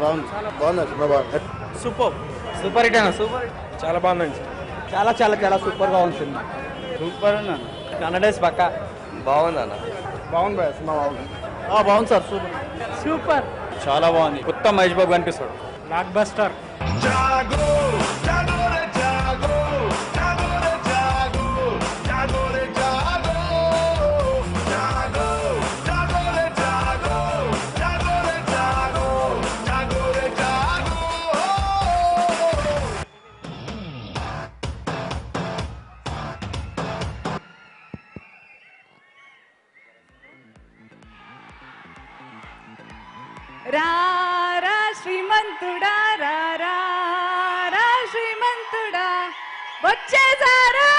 బాగుంది సినిమా బాగుంది. Super hit అన్న సూపర్ చాలా బాగుందండి. చాలా చాలా చాలా సూపర్గా ఉంది సినిమా. సూపర్ ఉంది అన్న. 100 days పక్క బాగుంది అన్న. బాగుంది భయ్యా, సినిమా బాగుంది. బాగుంది సార్. సూపర్ సూపర్ చాలా బాగుంది. కొత్త మహేష్ బాబు కనిపిస్తాడు. Block buster. రారా శ్రీమంతుడా రారా రా శ్రీమంతుడా వచ్చేసారు.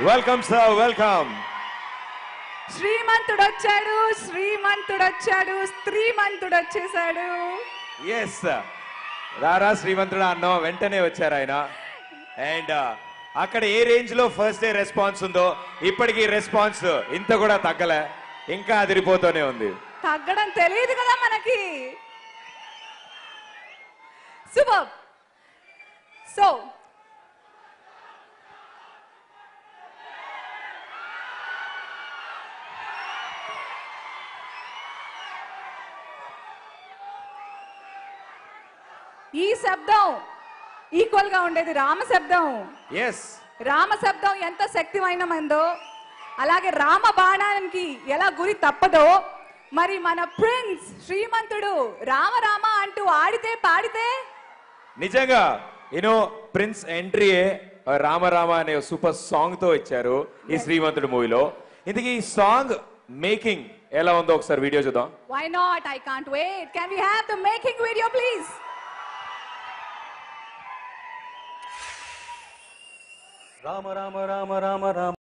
Welcome sir, welcome. శ్రీమంతుడు వచ్చాడు, శ్రీమంతుడు వచ్చాడు, స్త్రీమంతుడు వచ్చేసాడు. ఎస్, రారా శ్రీమంతుడు అన్నాం, వెంటనే వచ్చారు ఆయన. అండ్ అక్కడ ఏ రేంజ్ లో ఫస్ట్ డే రెస్పాన్స్ ఉందో ఇప్పటికీ రెస్పాన్స్ ఇంత కూడా తగ్గలే, ఇంకా అదిరిపోతూనే ఉంది. తగ్గడం తెలియదు కదా మనకి. సూపర్. సో ఈ శబ్దం ఈక్వల్ గా ఉండేది రామ శబ్దం. ఎస్, రామ శబ్దం ఎంత శక్తిమైనదో అలాగే రామ బాణానికి ఎలా గురి తప్పదో మరి మన ప్రిన్స్ శ్రీమంతుడు రామ రామ అంటూ ఆడితే పాడితే నిజంగా ప్రిన్స్ ఎంట్రీ రామ రామ అనే సూపర్ సాంగ్ తో ఇచ్చారు ఈ శ్రీమంతుడు మూవీలో. ఇంతకీ ఈ సాంగ్ మేకింగ్ ఎలా ఉందో ఒకసారి వీడియో చూద్దాం. Why not, I can't wait. Can we have the making video please? Rama Rama Rama Rama Rama